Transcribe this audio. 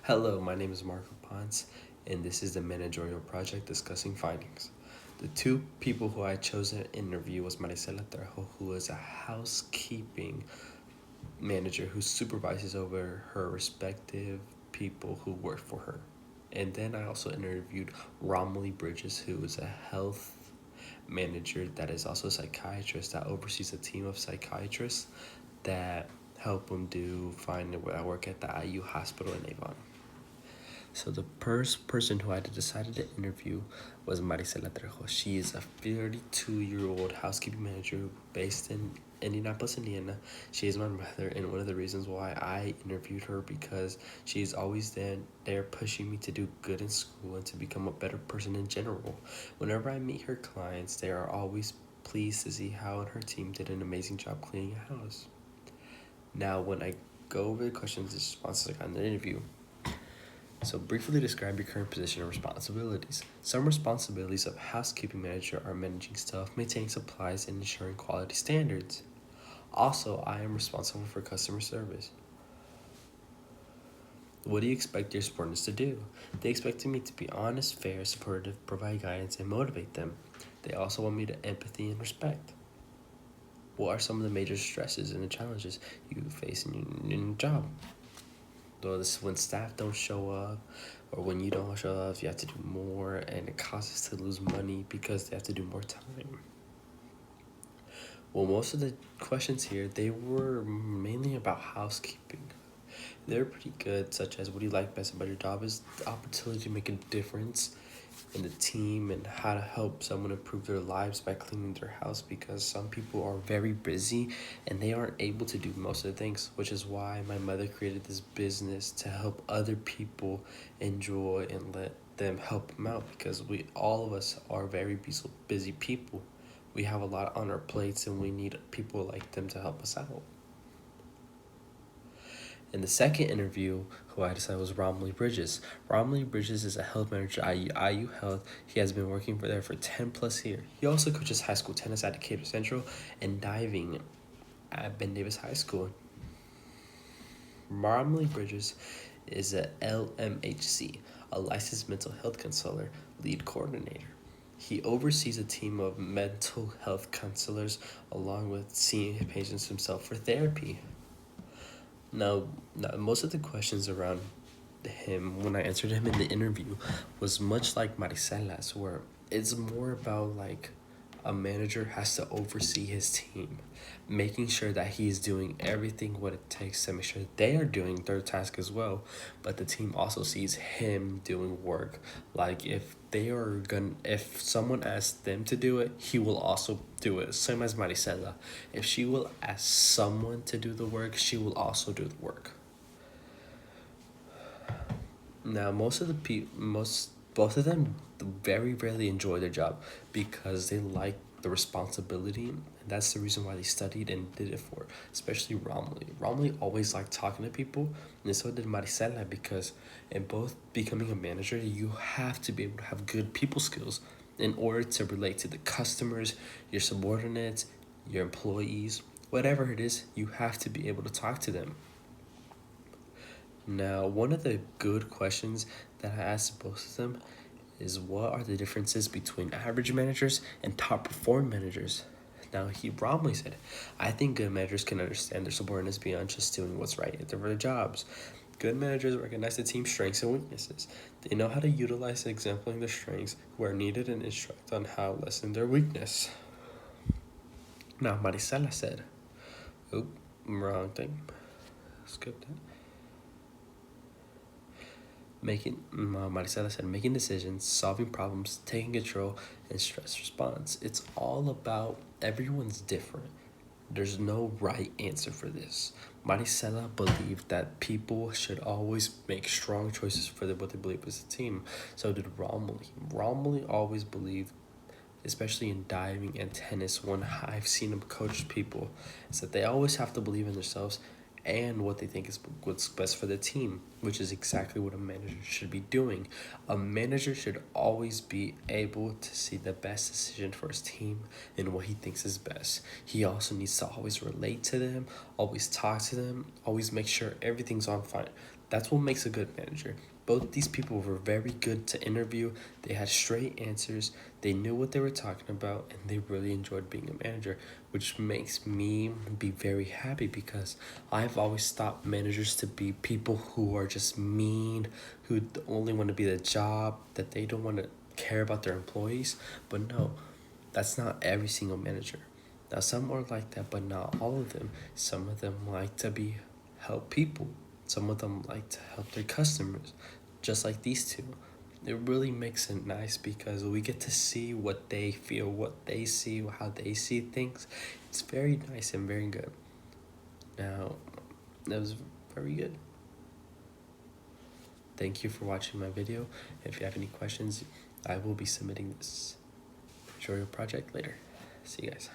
Hello, my name is Marco Ponce, and this is the Managerial Project discussing findings. The two people who I chose to interview was Maricela Trejo, who is a housekeeping manager who supervises over her respective people who work for her. And then I also interviewed Romilly Bridges, who is a health manager that is also a psychiatrist that oversees a team of psychiatrists that help them find work at the IU hospital in Avon. So the first person who I decided to interview was Maricela Trejo. She is a 32-year-old housekeeping manager based in Indianapolis, Indiana. She is my mother, and one of the reasons why I interviewed her because she's always there pushing me to do good in school and to become a better person in general. Whenever I meet her clients, they are always pleased to see how and her team did an amazing job cleaning a house. Now, when I go over the questions and responses I got in the interview, so briefly describe your current position and responsibilities. Some responsibilities of housekeeping manager are managing staff, maintaining supplies, and ensuring quality standards. Also, I am responsible for customer service. What do you expect your subordinates to do? They expect me to be honest, fair, supportive, provide guidance, and motivate them. They also want me to empathy and respect. What are some of the major stresses and the challenges you face in your job? Though this when staff don't show up or when you don't show up, you have to do more and it causes to lose money because they have to do more time. Well, most of the questions here, they were mainly about housekeeping. They're pretty good, such as what do you like best about your job is the opportunity to make a difference in the team and how to help someone improve their lives by cleaning their house because some people are very busy and they aren't able to do most of the things, which is why my mother created this business to help other people enjoy and let them help them out because we all of us are very busy people. We have a lot on our plates and we need people like them to help us out. In the second interview, who I decided was Romilly Bridges. Romilly Bridges is a health manager at IU Health. He has been working there for 10 plus years. He also coaches high school tennis at Decatur Central and diving at Ben Davis High School. Romilly Bridges is a LMHC, a licensed mental health counselor, lead coordinator. He oversees a team of mental health counselors along with seeing patients himself for therapy. Now, most of the questions around him when I answered him in the interview was much like Maricela's, where it's more about like a manager has to oversee his team, making sure that he's doing everything what it takes to make sure they are doing their task as well, but the team also sees him doing work. Like if someone asks them to do it, he will also do it. Same as Maricela. If she will ask someone to do the work, she will also do the work. Now, most of the both of them very rarely enjoy their job because they like the responsibility, and that's the reason why they studied and did it for. Especially Romilly. Romilly always liked talking to people, and so did Maricela because in both becoming a manager, you have to be able to have good people skills in order to relate to the customers, your subordinates, your employees, whatever it is. You have to be able to talk to them. Now, one of the good questions that I asked both of them is what are the differences between average managers and top performing managers? Now, he Romilly said, I think good managers can understand their subordinates beyond just doing what's right at their jobs. Good managers recognize the team's strengths and weaknesses. They know how to utilize exempling their strengths where needed and instruct on how to lessen their weakness. Now, Maricela said, oop, wrong thing. Skip that. Maricela said, making decisions, solving problems, taking control, and stress response. It's all about everyone's different. There's no right answer for this. Maricela believed that people should always make strong choices for what they believe is a team. So did Romilly. Romilly always believed, especially in diving and tennis, when I've seen him coach people, is that they always have to believe in themselves and what they think is what's best for the team, which is exactly what a manager should be doing. A manager should always be able to see the best decision for his team and what he thinks is best. He also needs to always relate to them, always talk to them, always make sure everything's on fine. That's what makes a good manager. Both these people were very good to interview. They had straight answers. They knew what they were talking about, and they really enjoyed being a manager, which makes me be very happy because I've always thought managers to be people who are just mean, who only want to be the job, that they don't want to care about their employees. But no, that's not every single manager. Now, some are like that, but not all of them. Some of them like to help people. Some of them like to help their customers, just like these two. It really makes it nice because we get to see what they feel, what they see, how they see things. It's very nice and very good. Now, that was very good. Thank you for watching my video. If you have any questions, I will be submitting this tutorial project later. See you guys.